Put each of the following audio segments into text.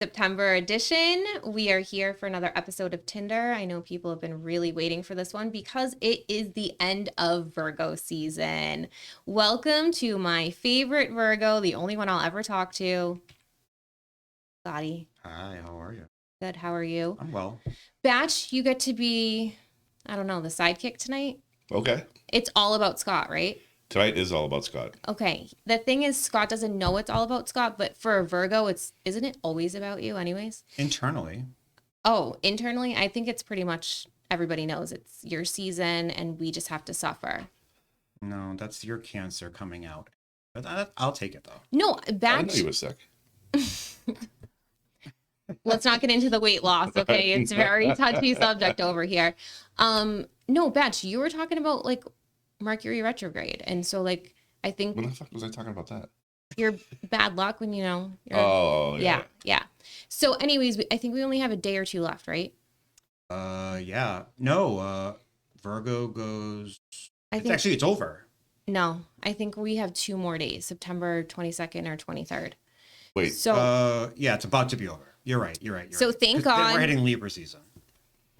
September edition. We are here for another episode of Tinder. I know people have been really waiting for this one because it is the end of Virgo season. Welcome to my favorite Virgo, the only one I'll ever talk to, Scottie. Hi, how are you? Good, how are you? I'm well. Batch, you get to be, I don't know, the sidekick tonight? Okay. It's all about Scott, right? Tonight is all about Scott. Okay. The thing is, Scott doesn't know it's all about Scott, but for a Virgo, isn't it always about you anyways? Internally. Oh, internally, I think it's pretty much everybody knows it's your season and we just have to suffer. No, that's your Cancer coming out. But I'll take it though. No, I didn't know Batch, you were sick. let's not get into the weight loss, okay? It's a very touchy subject over here. No, Batch, you were talking about like Mercury retrograde. And so like, I think When the fuck was I talking about that? your bad luck when, you're, Yeah. yeah. So anyways, I think we only have a day or two left, right? Yeah. No, Virgo goes. It's over. No, I think we have 2 more days, September 22nd or 23rd. Wait. So yeah, it's about to be over. You're right. So right. thank God. We're hitting Libra season.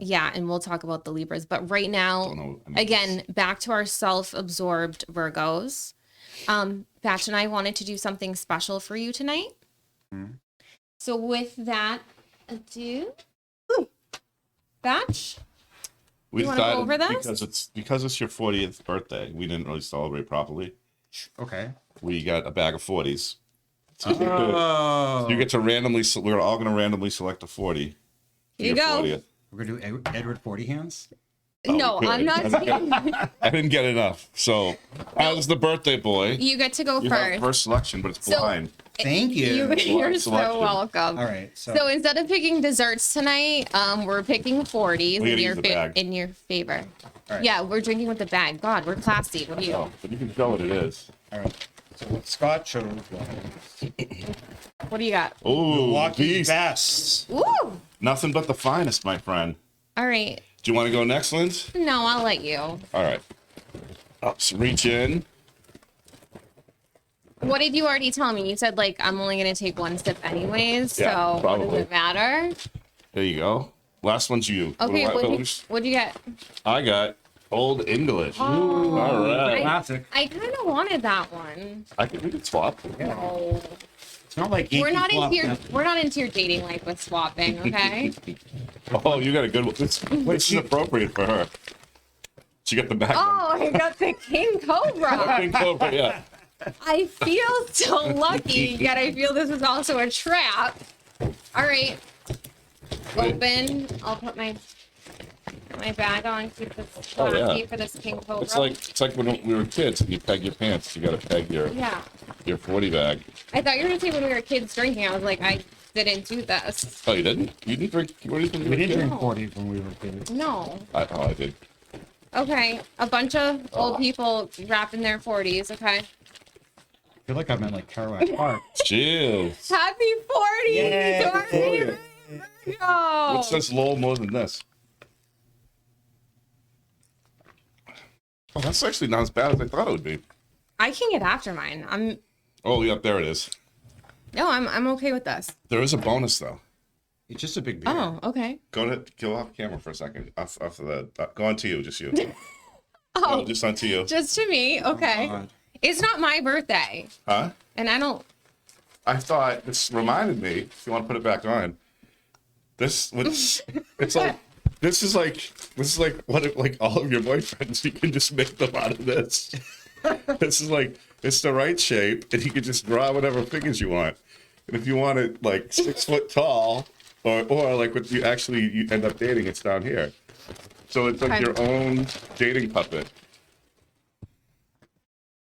Yeah, and we'll talk about the Libras. But right now, again, back to our self-absorbed Virgos. Batch and I wanted to do something special for you tonight. Mm-hmm. So with that ado, Batch, We you wanna go over this? because it's your 40th birthday. We didn't really celebrate properly. Okay. We got a bag of 40s. So Oh. you get to randomly. We're all going to randomly select a 40. Here you go. 40th. We're gonna do Edward 40 hands. No, we could. I'm not saying I didn't get enough. So as the birthday boy, you get to go you have first. first selection, but it's So- blind. Thank you. You're so selection. welcome. All right. So instead of picking desserts tonight, we're picking 40s We in gotta your use the bag. in your favor. All right. Yeah, we're drinking with the bag. God, we're classy. What are you? Oh, but you can show what it is. All right. So what Scott chose was What do you got? Oh, Milwaukee's best. Ooh. Nothing but the finest, my friend. All right. Do you want to go next, Linz? No, I'll let you. All right. So reach in. What did you already tell me? You said like I'm only gonna take 1 sip anyways. Yeah, so what probably. does it matter? There you go. Last one's you. Okay. What What'd you get? I got Old English. Oh, All right. Classic. I kind of wanted that one. We could swap. No. It's not like We're not Yankee into your Flop. we're not into your dating life with swapping, okay? Oh, you got a good one. This is appropriate for her. She got the back Oh, I got the King Cobra. one. Over, yeah. I feel so lucky, yet I feel this is also a trap. All right. Open. I'll put my bag on, keep this Oh, yeah. classy for this King Cobra. It's like when we were kids and you peg your pants. You got to peg your 40 bag. I thought you were gonna say when we were kids drinking. I was like, I didn't do this. Oh, you didn't? You didn't drink? What do you think? We didn't drink No. 40 when we were kids. No. I did. Okay. A bunch of old people wrapping their 40s, okay. I feel like I'm in like Kerouac Park. Cheers. Happy 40s! Yay. To our favorite Virgo. What says Lowell more than this? Oh, that's actually not as bad as I thought it would be. I can get after mine. Oh, yep, there it is. I'm okay with this. There is a bonus though. It's just a big beer. Oh, okay. Go off camera for a second. Off the go on to you, just you. Oh, Just on to you. just to me. Okay. God. It's not my birthday, Huh? and I don't. I thought this reminded me. If you want to put it back on, it's like this is like what if, like all of your boyfriends. You can just make them out of this. This is like it's the right shape, and you can just draw whatever figures you want. And if you want it like 6 foot tall, or like what you end up dating, it's down here. So it's like Okay. your own dating puppet.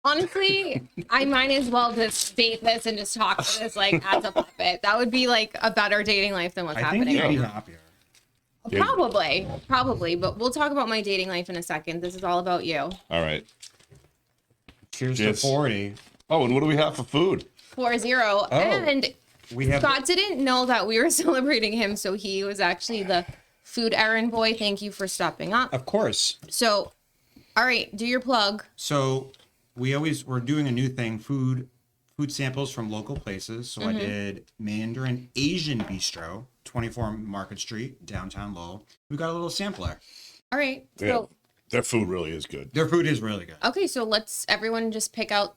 Honestly, I might as well just date this and just talk to this like as a puppet. That would be like a better dating life than what's I think happening you'd right be now. happier. Probably, but we'll talk about my dating life in a second. This is all about you. All right. Cheers Cheers. to 40. Oh, and what do we have for food? 4-0. And We have Scott didn't know that we were celebrating him, so he was actually the food errand boy. Thank you for stopping up. Of course. So, all right, do your plug. So we're doing a new thing, food food samples from local places. So I did Mandarin Asian Bistro, 24 Market Street, downtown Lowell. We got a little sampler. All right. Yeah. So, Their food really is good. Their food is really good. okay, so let's everyone just pick out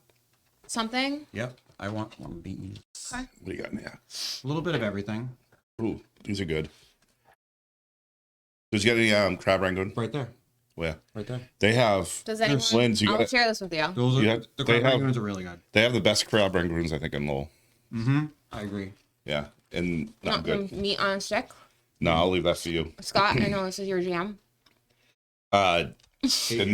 something. Yep. I want one of these. Okay. What do you got in there? A little bit of everything. Ooh, these are good. Does you get any crab rangoon? Right there. Where? Right there. They have. Does anyone? Lynn, you I'll got share this with you. Those are, Yeah, the they crab have- rangoons are really good. They have the best crab rangoons, I think, in Lowell. I agree. Yeah, and not Want good. some meat on a stick? No, I'll leave that for you. Scott, I know this is your jam. And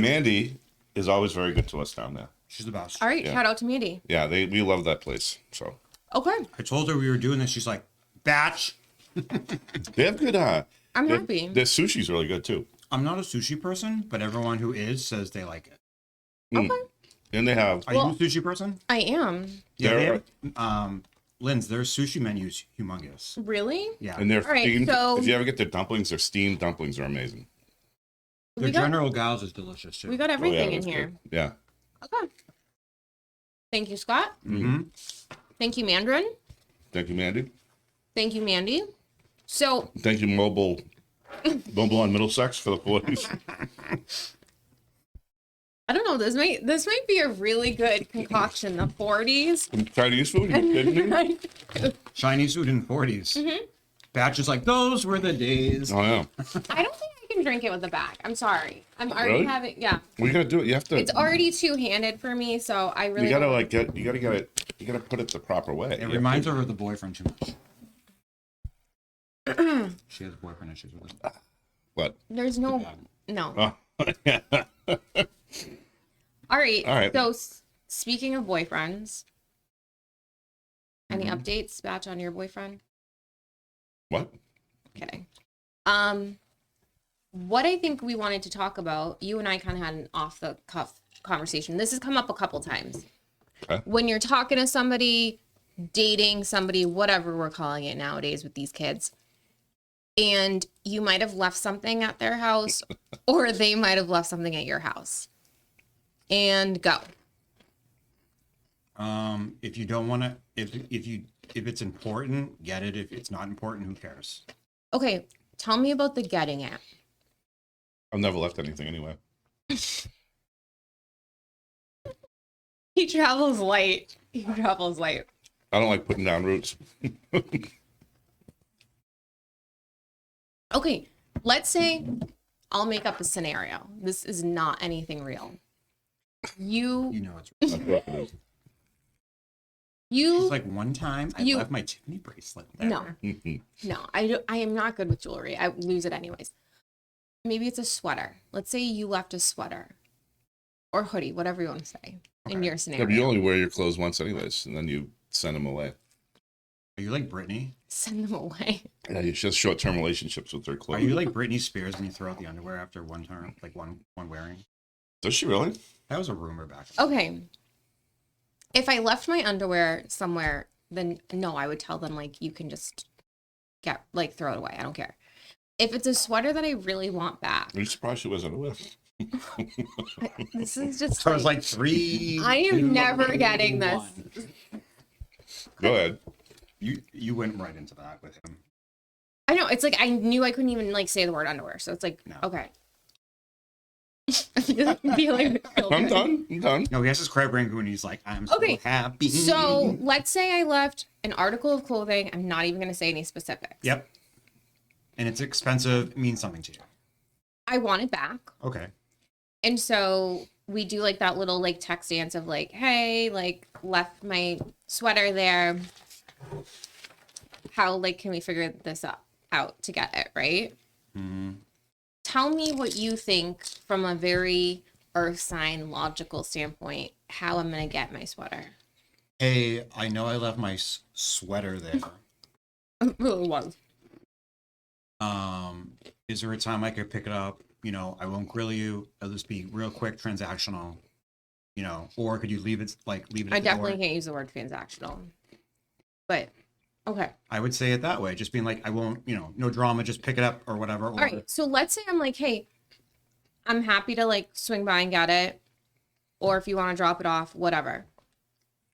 Mandy is always very good to us down there. She's the best. All right, Yeah. shout out to Mandy. Yeah, we love that place. So Okay, I told her we were doing this. She's like, batch. they have good. I'm their- happy. Their sushi's really good too. I'm not a sushi person, but everyone who is says they like it. Mm. Okay, And they have. Are Well- you a sushi person? I am. Yeah, they They're- have, Lynn's, their sushi menu's humongous. Really? Yeah. And they're All right, steamed. so- If you ever get their dumplings, their steamed dumplings are amazing. Their We got General Gals is delicious too. we got everything in that's here. good. Yeah. Okay. Thank you, Scott. Mm-hmm. Thank you, Mandarin. Thank you, Mandy. Thank you, Mandy. So Thank you, Mobile on Middlesex for the 40s. I don't know. This might be a really good concoction. The 40's. Chinese food? Are you kidding me? Chinese food in 40s. Batch is like, those were the days. Oh yeah. I don't think I can drink it with the back. I'm sorry. I'm already Really? having. Yeah, We gotta do it. You have to. it's already two-handed for me. So I really. You gotta don't- like get. You gotta get it. You gotta put it the proper way. It reminds her of the boyfriend too much. She has boyfriend issues with it. What? There's no. No. Oh. All right. All right. So speaking of boyfriends, any updates, Batch, on your boyfriend? What? Kidding. What I think we wanted to talk about, you and I kind of had an off the cuff conversation. This has come up a couple times. Okay. When you're talking to somebody, dating somebody, whatever we're calling it nowadays with these kids, and you might have left something at their house or they might have left something at your house. And go. If you don't want to, if it's important, get it. If it's not important, who cares? Okay, tell me about the getting it. I've never left anything anyway. He travels light. He travels light. I don't like putting down roots. Okay, let's say I'll make up a scenario. This is not anything real. You know it's. That's what it is. You It's like one time I You- left my Tiffany bracelet there. no, Mhm. no, I am not good with jewelry. I lose it anyways. Maybe it's a sweater. Let's say you left a sweater or hoodie, whatever you want to say in Okay. your Yeah, scenario. but you only wear your clothes once anyways, and then you send them away. Are you like Britney? Send them away. Yeah, it's just short-term relationships with their Are clothes. you like Britney Spears when you throw out the underwear after one turn, like one wearing? Does she really? That was a rumor back. Okay. If I left my underwear somewhere, then no, I would tell them like you can just throw it away. I don't care. If it's a sweater that I really want back, Are you surprised she wears underwear? this is just So it's like, like 3. I am 2, never getting this. 1. Go ahead. You went right into that with him. I know, it's like I knew I couldn't even like say the word underwear. So it's like, No. okay. I'm feeling I'm done. I'm done. No, he has his crab rangoon. He's like, I'm so Okay, happy. So let's say I left an article of clothing. I'm not even going to say any specifics. Yep. And it's expensive. It means something to you. I want it back. Okay. And so we do like that little like text dance of like, hey, like left my sweater there. How like can we figure this out to get it, right? Mm-hmm. Tell me what you think from a very earth sign logical standpoint, how I'm going to get my sweater. Hey, I know I left my sweater there. It really was. Is there a time I could pick it up? You know, I won't grill you. It'll just be real quick, transactional. You know, or could you leave it at I the definitely door? can't use the word transactional. But okay. I would say it that way, just being like, I won't, you know, no drama, just pick it up or whatever. Or, All right. So let's say I'm like, hey, I'm happy to like swing by and get it. Or if you want to drop it off, whatever.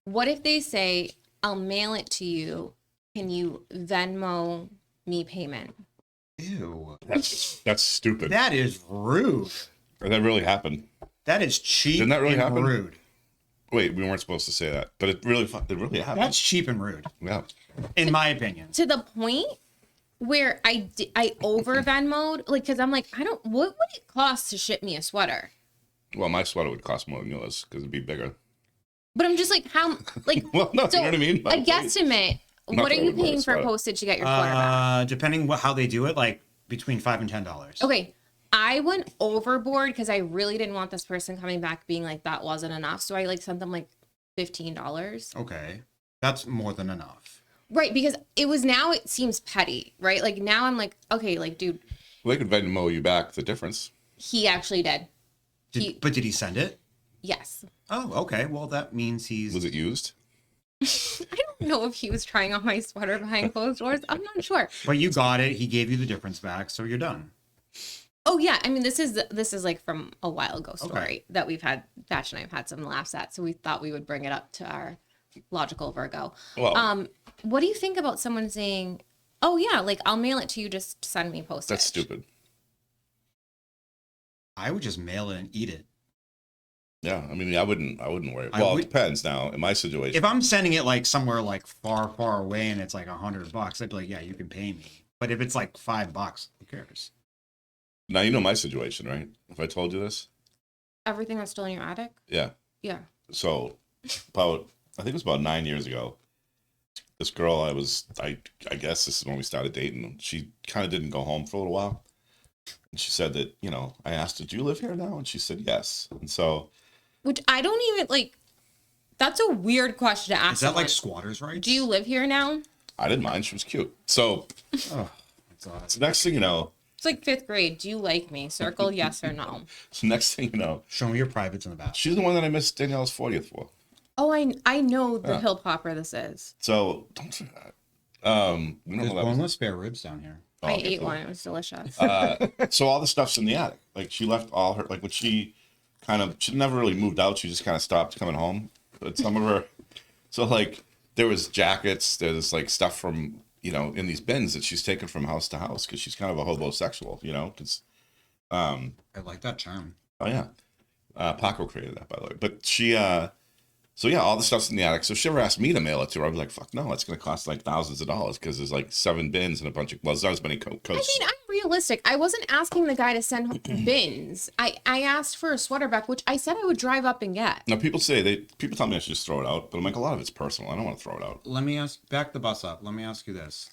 What if they say, I'll mail it to you. Can you Venmo me payment? Ew. That's stupid. That is rude. Or that really happened. That is cheap. Didn't that really and happen? rude. Wait, we weren't supposed to say that, but it really happened. That's cheap and rude, Yeah. in my opinion. To the point where I over Venmo'd, like, because I'm like, what would it cost to ship me a sweater? Well, my sweater would cost more than yours because it'd be bigger. But I'm just like, how, like, Well, no, you know what I mean? A guesstimate. What are you paying for postage to get your sweater back? Depending how they do it, like between $5 and $10. Okay. I went overboard because I really didn't want this person coming back being like, that wasn't enough. So I like sent them like $15. Okay. That's more than enough. Right. Because it seems petty, right? Like now I'm like, okay, like, dude. Well, they could Venmo you back the difference. He actually did. But did he send it? Yes. Oh, okay. Well, that means he's... Was it used? I don't know if he was trying on my sweater behind closed doors. I'm not sure. But you got it. He gave you the difference back, so you're done. Oh yeah, I mean this is like from a while ago story that Batch and I have had some laughs at, so we thought we would bring it up to our logical Virgo. Well, what do you think about someone saying, "Oh yeah, like I'll mail it to you, just send me postage"? that's stupid. I would just mail it and eat it. Yeah, I mean, I wouldn't worry. Well, it depends now. In my situation, if I'm sending it like somewhere like far, far away and it's like $100, I'd be like, yeah, you can pay me. But if it's like $5, who cares? now you know my situation, right? If I told you this, Everything that's still in your attic? yeah. Yeah. So, I think it was about 9 years ago. This girl, I guess this is when we started dating. She kind of didn't go home for a little while, and she said that I asked her, "Do you live here now?" And she said yes. And so, Which I don't even like. That's a weird question to ask. Is that like someone. squatters' rights? Do you live here now? I didn't mind. She was cute. So, Oh, that's odd. so next thing you know, It's like 5th grade. Do you like me? Circle yes or no. Show me your privates in the bathroom. she's the one that I missed Danielle's 40th for. Oh, I know the hill popper this is. So don't say that. We don't There's know that was- boneless spare ribs down here. Oh, I I'll get ate to one. that. It was delicious. So all the stuff's in the attic. Like she left all her, like when she never really moved out. She just kind of stopped coming home. But some of her, so like there was jackets, there's like stuff from, in these bins that she's taken from house to house because she's kind of a hobosexual, because, I like that term. oh yeah. Paco created that, by the way. But she, so yeah, all the stuff's in the attic. So if she ever asked me to mail it to her, I'd be like, fuck no, it's going to cost like thousands of dollars because there's like 7 bins and a bunch of, well, there's not as many I coats. mean, I'm realistic. I wasn't asking the guy to send bins. I asked for a sweater back, which I said I would drive up and get. Now people tell me I should just throw it out, but I'm like, a lot of it's personal. I don't want to throw it out. Let me back the bus up. Let me ask you this.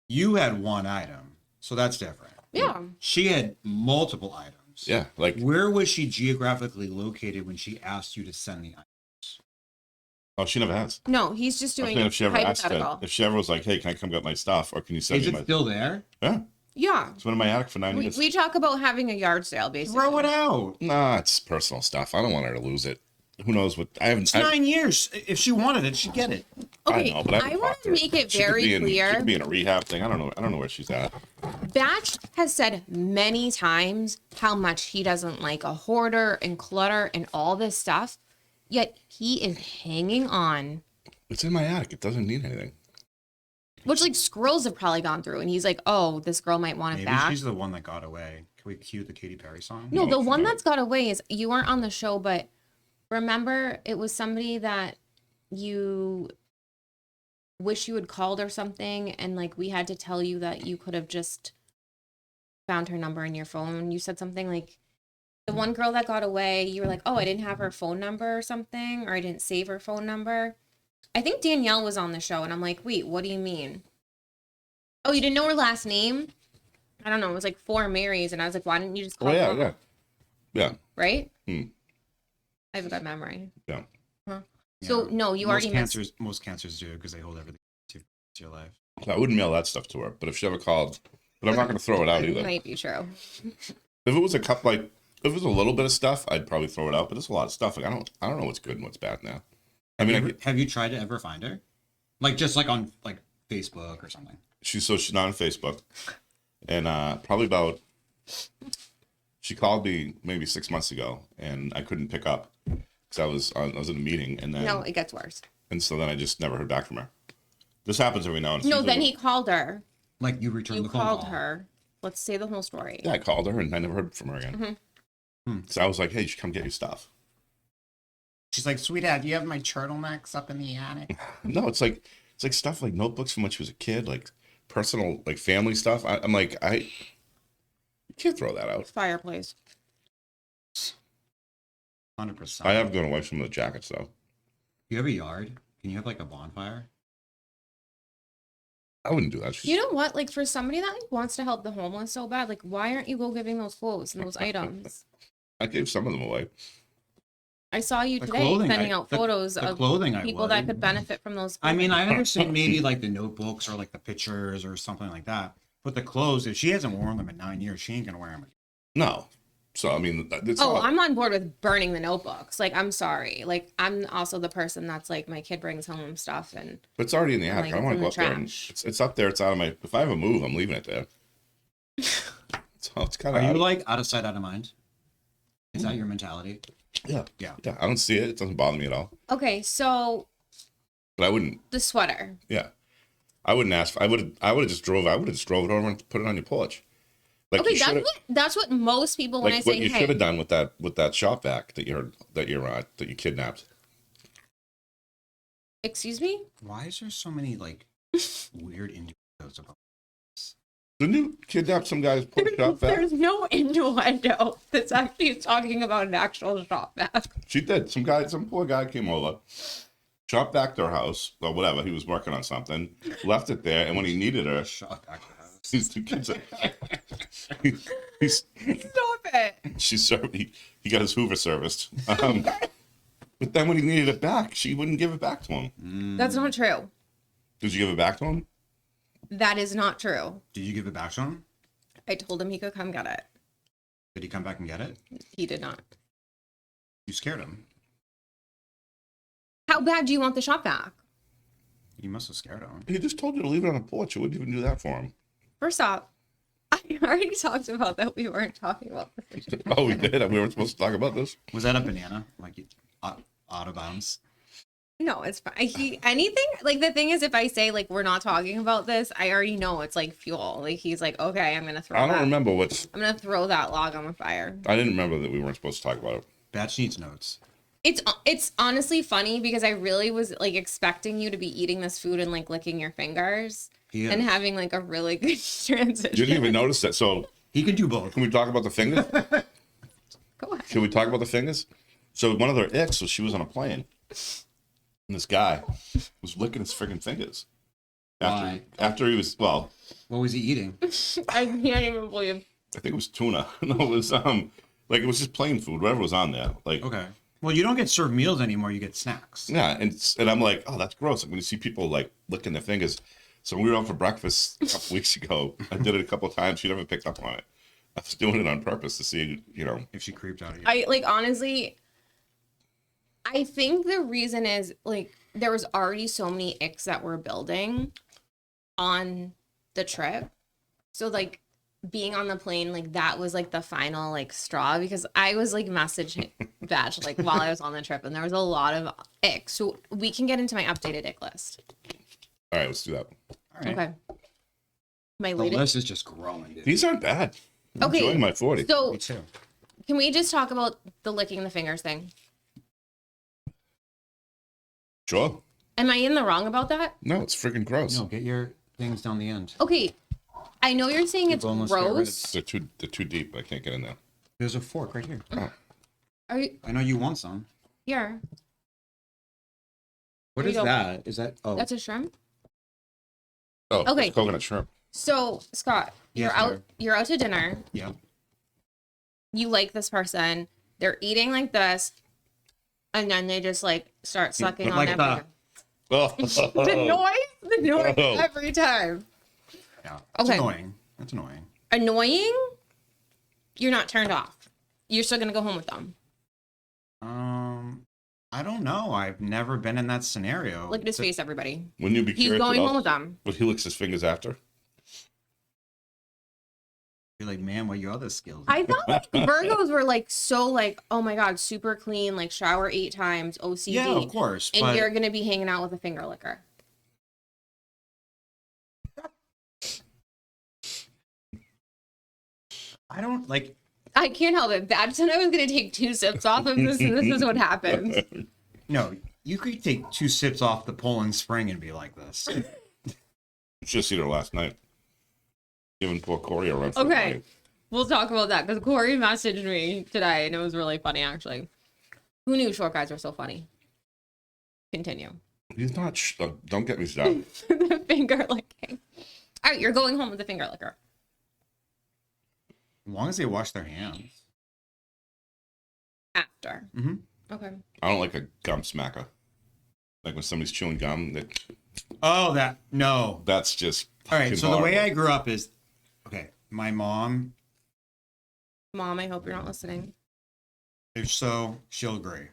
You had one item, so that's different. Yeah. She had multiple items. Yeah, like, Where was she geographically located when she asked you to send the item? oh, she never has. No, he's just I was doing saying if she ever asked hypothetical. if she ever was like, hey, can I come get my stuff, or can you send Is me it my? still there? Yeah, Yeah. it's been in my attic for 9 We, years. we talk about having a yard sale, basically. Throw it out. Nah, it's personal stuff. I don't want her to lose it. Who knows what? I haven't. It's 9 years. If she wanted it, she'd get it. Okay, I know, but I, haven't want talked to her. make it She could very be in- She clear. could be in a rehab thing. I don't know. I don't know where she's at. Batch has said many times how much he doesn't like a hoarder and clutter and all this stuff, yet he is hanging on. It's in my attic. It doesn't need anything. Which like squirrels have probably gone through, and he's like, "Oh, this girl might want it Maybe back." she's the one that got away. Can we cue the Katy Perry song? No, No, the she's one not. that's got away is you weren't on the show, but remember it was somebody that you wish you had called or something, and like we had to tell you that you could have just found her number in your phone. You said something like the one girl that got away, you were like, "Oh, I didn't have her phone number or something, or I didn't save her phone number." I think Danielle was on the show, and I'm like, "Wait, what do you mean?" Oh, you didn't know her last name? I don't know. It was like 4 Marys, and I was like, "Why didn't you just call Oh yeah, her?" yeah, yeah, Right? Hmm. I have a good memory. yeah. Huh. So no, you already missed. Most cancers do because they hold everything to your life. I wouldn't mail that stuff to her, but if she ever called, but I'm not going to throw it out either. Might be true. If it was a cup, like if it was a little bit of stuff, I'd probably throw it out. But it's a lot of stuff. Like I don't know what's good and what's bad now. I mean, Have you tried to ever find her? Like just like on like Facebook or something. she's not on Facebook, and probably about. She called me maybe 6 months ago, and I couldn't pick up because because I was in a meeting, and then No, it gets worse. and so then I just never heard back from her. This happens every now and then. No, then he called her. Like you returned You the phone called call. her. Let's say the whole story. Yeah, I called her, and I never heard from her again. So I was like, hey, you should come get your stuff. She's like, sweetheart, do you have my turtlenecks up in the attic? No, it's like stuff like notebooks from when she was a kid, like personal, like family stuff. I'm like, you can't throw that out. Fireplace. 100%. I have gone away from the jackets though. You have a yard? Can you have like a bonfire? I wouldn't do that. You know what? Like for somebody that like, wants to help the homeless so bad, like why aren't you go giving those clothes and those items? I gave some of them away. I saw you The today clothing, sending out photos the of clothing people that could benefit from those. I mean, I understand maybe like the notebooks or like the pictures or something like that. But the clothes, if she hasn't worn them in 9 years, she ain't gonna wear them. No. So I mean, it's Oh, all, I'm on board with burning the notebooks. Like, I'm sorry. Like, I'm also the person that's like, my kid brings home stuff and but it's already in the attic. like, I don't want to it's go in up the there. And, trash. it's up there. It's out of my. If I ever move, I'm leaving it there. So it's kind Are of. you like out of sight, out of mind? Is that your mentality? Yeah. Yeah. Yeah. I don't see it. It doesn't bother me at all. okay. So But I wouldn't. the sweater. Yeah. I wouldn't ask. I would have just drove. I would have just drove it over and put it on your porch. Like Okay, you that's should've- that's what most people when like I what say, you hey, should have done with that shop vac that you kidnapped. excuse me. Why is there so many like weird innuendos about this? Didn't you kidnap some guy's shop vac? There's no innuendo that's actually talking about an actual shop vac. She did. Some poor guy came over, shop vac their house or whatever. He was working on something, left it there, and when he needed her, Shot back to the house. these two kids. He's Stop it. he got his Hoover serviced. But then when he needed it back, she wouldn't give it back to him. That's not true. Did you give it back to him? That is not true. Did you give it back to him? I told him he could come get it. Did he come back and get it? He did not. You scared him. How bad do you want the shop vac? You must have scared him. He just told you to leave it on the porch. You wouldn't even do that for him. First off, I already talked about that. We weren't talking about this. Oh, we did. We weren't supposed to talk about this. Was that a banana? Like out of bounds? No, it's fine. Anything like the thing is, if I say like we're not talking about this, I already know it's like fuel. Like he's like, okay, I'm gonna throw. I don't that. remember I'm gonna throw that log on the fire. I didn't remember that we weren't supposed to talk about it. Batch needs notes. It's honestly funny because I really was like expecting you to be eating this food and like licking your fingers He and is. having like a really good transition. You didn't even notice that. So He can do both. can we talk about the fingers? Go ahead. Should we talk about the fingers? So one of their icks was she was on a plane, and this guy was licking his friggin' fingers. Why? After he was What was he eating? I can't even believe. I think it was tuna. No, it was like it was just plain food, whatever was on there. Like Okay. Well, you don't get served meals anymore. You get snacks. yeah, and I'm like, oh, that's gross. Like when you see people like licking their fingers. So when we were out for breakfast a couple weeks ago, I did it a couple of times. She never picked up on it. I was doing it on purpose to see, If she creeped out of you. I like honestly. I think the reason is like there was already so many icks that we're building on the trip. So like being on the plane, like that was like the final like straw because I was like messaging Batch like while I was on the trip and there was a lot of icks. So we can get into my updated ick list. All right, let's do that. All right. Okay. My The latest. list is just growing, dude. These aren't bad. I'm Okay, enjoying my 40. So Me too. can we just talk about the licking the fingers thing? Sure. Am I in the wrong about that? No, it's freaking gross. No, get your things down the end. Okay. I know you're saying it's boneless, get rid of gross. They're too deep. I can't get in there. There's a fork right here. Are you I know you want some. here? What There is you go. that? Is that? Oh, That's a shrimp. Oh, Okay. it's coconut shrimp. So Scott, Yes, you're out. ma'am. You're out to dinner. yeah. You like this person. They're eating like this, and then they just like start sucking on like their that. finger. Oh. The noise Oh. every time. Yeah. It's Okay. annoying. That's annoying. Annoying. You're not turned off. You're still gonna go home with them. I don't know. I've never been in that scenario. Look at his face, everybody. Wouldn't you be He's curious going what home with else- them. what he licks his fingers after? You're like, man, what are your other skills? I thought like Virgos were like so like, oh my God, super clean, like shower 8 times, OCD. Yeah, of course. And but you're going to be hanging out with a finger licker. I don't like. I can't help it. Bad said I was going to take 2 sips off of this, and this is what happens. No, you could take 2 sips off the Poland Spring and be like this. Just seen her last night. Giving poor Corey a run for the Okay, money. we'll talk about that because Corey messaged me today, and it was really funny, actually. Who knew short guys were so funny? Continue. He's not. Don't get me started. The finger licking. All right, you're going home with the finger licker. As long as they wash their hands. After. Mm-hmm. Okay. I don't like a gum smacker. Like when somebody's chewing gum. Oh, no. That's just. All right. So the way I horrible. grew up is, okay. My mom, Mom, I hope you're not listening. if so, she'll agree.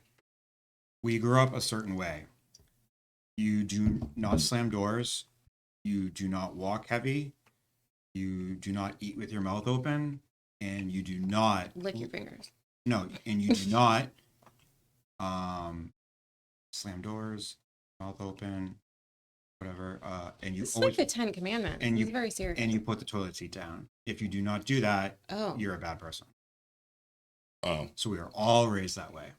We grew up a certain way. You do not slam doors. You do not walk heavy. You do not eat with your mouth open. And you do not Lick your fingers. No, and you do not slam doors, mouth open, whatever. And you This is always like the 10 Commandments. and This you- is very serious. and you put the toilet seat down. If you do not do that, Oh, you're a bad person. Oh, So we are all raised that way.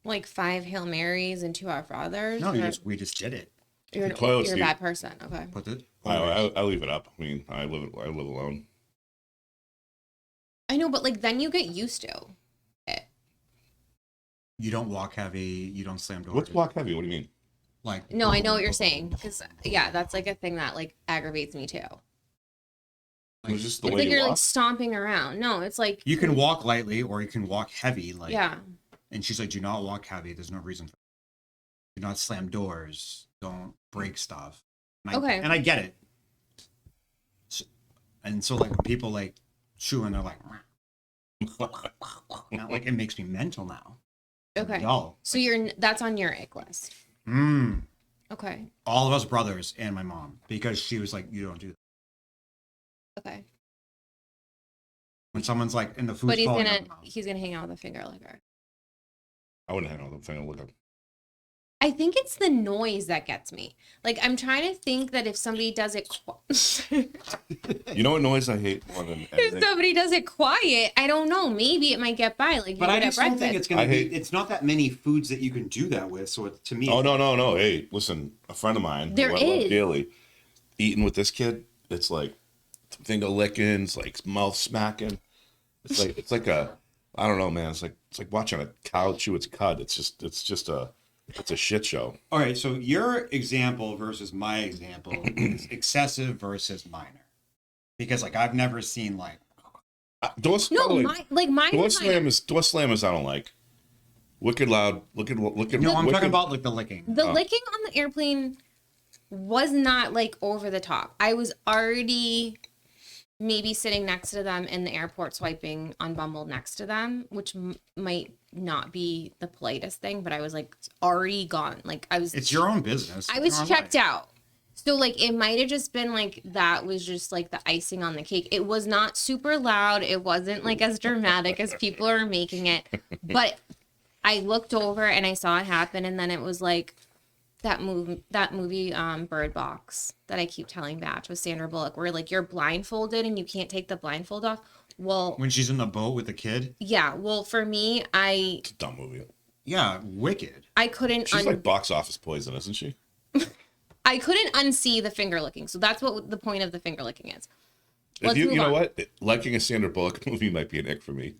like 5 Hail Marys and 2 Our Fathers? No, Or we just did it. you're, The toilet you're a seat. bad person. Okay. Put the I leave it up. I mean, I live alone. I know, but like then you get used to it. You don't walk heavy. You don't slam doors. What's walk heavy? What do you mean? Like No, I know what you're saying. Because, yeah, that's like a thing that like aggravates me too. Like, It's just the It's way like you you're walk. like stomping around. No, it's like. you can walk lightly or you can walk heavy. Like Yeah. And she's like, do not walk heavy. There's no reason for it. Do not slam doors. Don't break stuff. And Okay. And I get it. And so like when people like chew and they're like, like it makes me mental now. Okay. Dull. So that's on your ick list. Okay. All of us brothers and my mom, because she was like, you don't do that. Okay. When someone's like in the food, But he's gonna hang out with a finger licker. I wouldn't hang on with them. Look up. I think it's the noise that gets me. Like I'm trying to think that if somebody does it You know what noise I hate more than if anything? somebody does it quiet, I don't know. Maybe it might get by. Like But you I would at just don't think breakfast. it's gonna I be. hate- It's not that many foods that you can do that with. So to me, Oh no! Hey, listen, a friend of mine, There who I love is. dearly, eating with this kid. It's like finger licking. It's like mouth smacking. It's like a, I don't know, man. It's like watching a cow chew its cud. It's a shit show. All right, so your example versus my example is excessive versus minor, because like I've never seen like No, mine door is minor. slammers. I don't like. Wicked loud. Look at. no, I'm wicked- talking about like the licking. The licking on the airplane was not like over the top. I was already maybe sitting next to them in the airport swiping on Bumble next to them, which might not be the politest thing, but I was like already gone. Like It's your own business. I was It's your own checked life. out. So like it might have just been like that was just like the icing on the cake. It was not super loud. It wasn't like as dramatic as people are making it. But I looked over and I saw it happen, and then it was like that movie Bird Box that I keep telling Batch with Sandra Bullock, where like you're blindfolded and you can't take the blindfold off. Well, When she's in the boat with the kid. yeah. Well, for me, It's a dumb movie. Yeah, wicked. I couldn't She's like box office poison, isn't she? I couldn't unsee the finger licking. So that's what the point of the finger licking is. If you move know on. what, liking a Sandra Bullock movie might be an ick for me.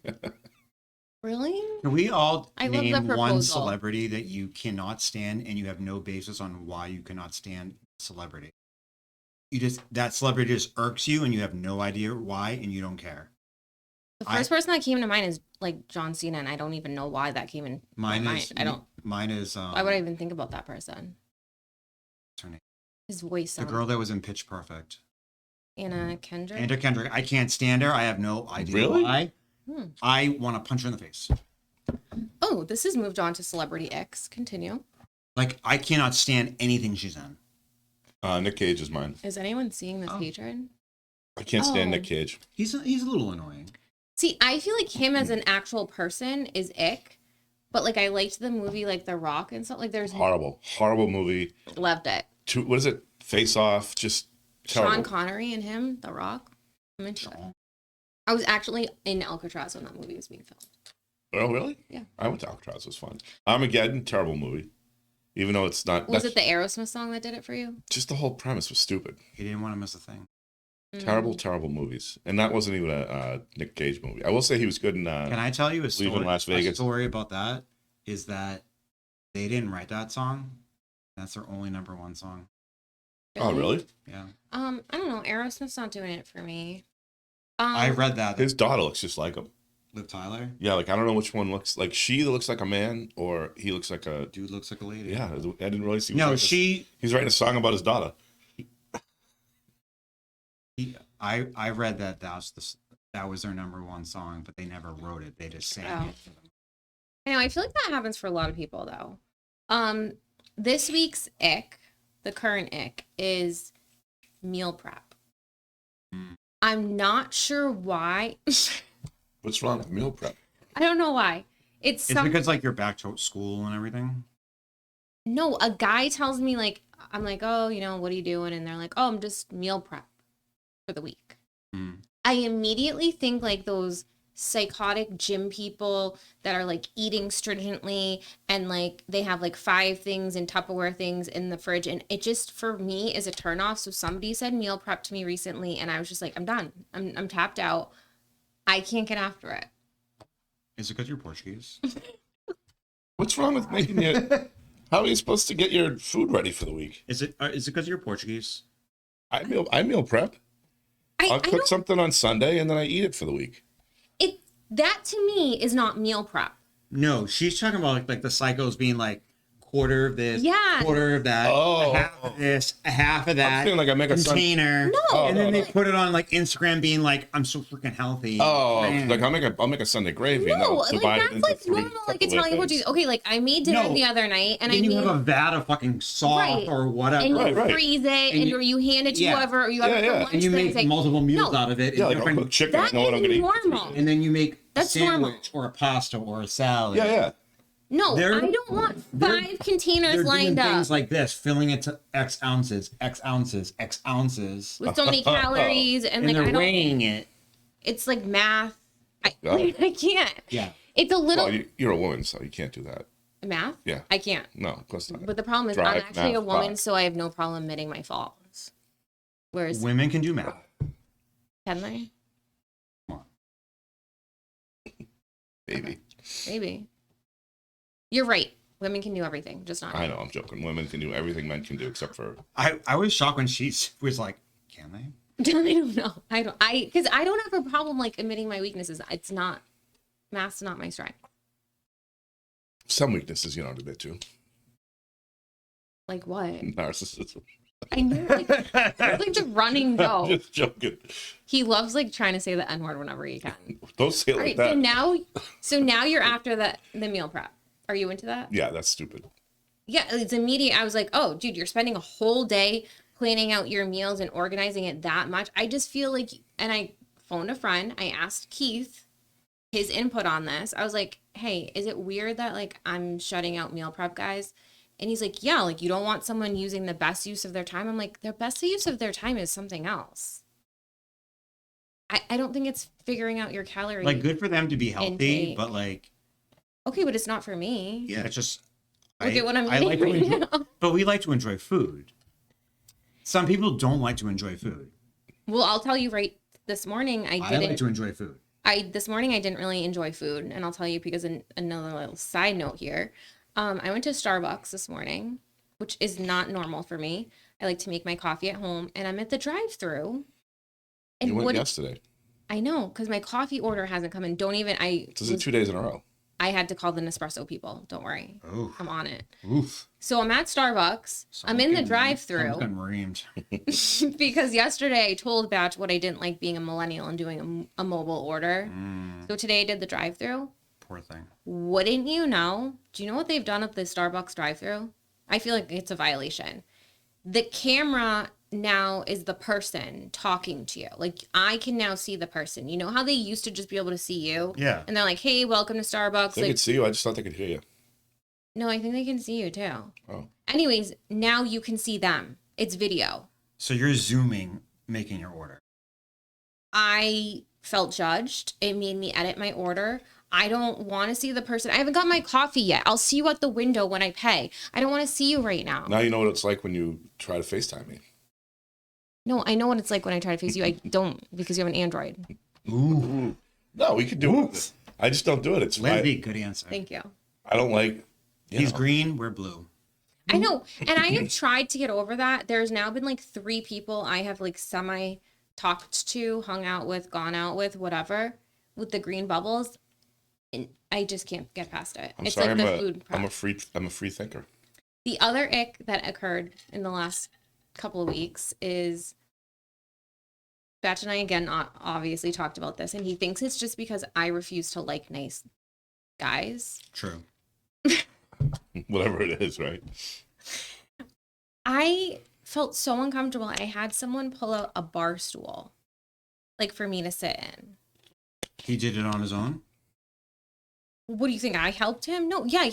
Really? Can we all I love the name one proposal. celebrity that you cannot stand and you have no basis on why you cannot stand celebrity? That celebrity just irks you and you have no idea why and you don't care. The first person that came to mind is like John Cena, and I don't even know why that came in Mine my is mind. I don't. Mine is Why would I even think about that person? what's her name? His voice. The girl that was in Pitch Perfect. Anna Kendrick. Anna Kendrick. I can't stand her. I have no idea Really? why. Hmm. I want to punch her in the face. Oh, this has moved on to Celebrity X. Continue. Like I cannot stand anything she's in. Nick Cage is mine. Is anyone seeing this Oh. hatred? I can't stand Nick Oh. Cage. He's a little annoying. See, I feel like him as an actual person is ick, but like I liked the movie like The Rock and stuff. Like there's Horrible movie. loved it. What is it? Face Off. Just terrible. Sean Connery and him, The Rock. I'm into it. I was actually in Alcatraz when that movie was being filmed. Oh, really? Yeah. I went to Alcatraz. It was fun. Armageddon, terrible movie. Even though it's not. Was it the Aerosmith song that did it for you? Just the whole premise was stupid. He didn't want to miss a thing. Terrible movies. And that wasn't even a Nick Cage movie. I will say he was good in. Can I tell you a story? Leaving Las Vegas. A story about that is that they didn't write that song. That's their only #1 song. Oh, really? Yeah. I don't know. Aerosmith's not doing it for me. I read that. His daughter looks just like him. Liv Tyler. Yeah, like I don't know which one looks like she looks like a man or he looks like a Dude looks like a lady. Yeah, I didn't really see. No, He's writing a song about his daughter. I read that that was their #1 song, but they never wrote it. They just sang it. I know. I feel like that happens for a lot of people though. This week's ick, the current ick, is meal prep. I'm not sure why. What's wrong with meal prep? I don't know why. It's because like you're back to school and everything. No, a guy tells me like, I'm like, oh, what are you doing? And they're like, oh, I'm just meal prep for the week. I immediately think like those psychotic gym people that are like eating stringently and like they have like 5 things and Tupperware things in the fridge, and it just for me is a turnoff. So somebody said meal prep to me recently and I was just like, I'm done. I'm tapped out. I can't get after it. Is it because you're Portuguese? What's wrong with making it? How are you supposed to get your food ready for the week? Is it because you're Portuguese? I meal prep. I'll cook something on Sunday and then I eat it for the week. That to me is not meal prep. No, she's talking about like the psychos being like quarter of this, quarter of that, a half of this, a half of that. I'm feeling like I make a container. No. And then they put it on like Instagram being like, I'm so freaking healthy. Oh, like I'll make a Sunday gravy. No, like that's like three normal, like Italian Portuguese. Okay, like I made dinner the other night, and then you have a vat of fucking sauce or whatever, and you freeze it, or you hand it to whoever, or you have it for lunch. And you make multiple meals out of it. Yeah, like I'll cook chicken. I know what I'm gonna eat. Normal. And then you make a That's sandwich or a pasta or a salad. Yeah. No, I don't want 5 containers lined doing up. Things like this, filling it to X ounces, X ounces, X ounces. With so many calories, and like they're weighing it. It's like math. I can't. Yeah. It's a little. Well, you're a woman, so you can't do that. Math? Yeah. I can't. No, of course not. But the problem is, I'm actually a woman, so I have no problem admitting my faults. Whereas women can do math. Can they? Come on. Maybe. You're right. Women can do everything, just not. I know, I'm joking. Women can do everything men can do except for. I was shocked when she was like, "Can they?" I don't know. Because I don't have a problem like admitting my weaknesses. It's not. Math's not my strength. Some weaknesses you don't admit to. Like what? Narcissism. I know. It's like the running joke. I'm just joking. He loves like trying to say the N-word whenever he can. Don't say it like that. So now you're after the meal prep. Are you into that? Yeah, that's stupid. Yeah, it's immediate. I was like, oh, dude, you're spending a whole day planning out your meals and organizing it that much. I just feel like, and I phoned a friend. I asked Keith his input on this. I was like, hey, is it weird that like I'm shutting out meal prep guys? And he's like, yeah, like you don't want someone using the best use of their time. I'm like, their best use of their time is something else. I don't think it's figuring out your calories. Like, good for them to be healthy, intake. but like. Okay, but it's not for me. Yeah, it's just. Look at what I'm eating like to right enjoy, now. But we like to enjoy food. Some people don't like to enjoy food. Well, I'll tell you right this morning, I like to enjoy food. This morning I didn't really enjoy food, and I'll tell you because another little side note here. I went to Starbucks this morning, which is not normal for me. I like to make my coffee at home, and I'm at the drive-thru. And you went yesterday. I know, because my coffee order hasn't come in. This is 2 days in a row. I had to call the Nespresso people. Don't worry. Oof. I'm on it. Oof. So I'm at Starbucks. I'm in the drive-thru. Because yesterday I told Batch what I didn't like being a millennial and doing a mobile order. So today I did the drive-thru. Poor thing. Wouldn't you know? Do you know what they've done at the Starbucks drive-thru? I feel like it's a violation. The camera now is the person talking to you. Like, I can now see the person. You know how they used to just be able to see you? Yeah. And they're like, hey, welcome to Starbucks. They Like, could see you. I just thought they could hear you. no, I think they can see you too. Oh. Anyways, now you can see them. It's video. So you're zooming, making your order. I felt judged. It made me edit my order. I don't want to see the person. I haven't got my coffee yet. I'll see you at the window when I pay. I don't want to see you right now. Now you know what it's like when you try to FaceTime me. No, I know what it's like when I try to face you. I don't, because you have an Android. Ooh. No, we could do it. I just don't do it. It's Lyndsey, good answer. Thank you. I don't like. He's green, we're blue. I know. And I have tried to get over that. There's now been like 3 people I have like semi talked to, hung out with, gone out with, whatever, with the green bubbles. And I just can't get past it. I'm it's sorry. like the food prep. I'm a free thinker. The other ick that occurred in the last couple of weeks is Batch and I again obviously talked about this, and he thinks it's just because I refuse to like nice guys. True. Whatever it is, right? I felt so uncomfortable. I had someone pull out a bar stool, like for me to sit in. He did it on his own? What do you think? I helped him? No, yeah,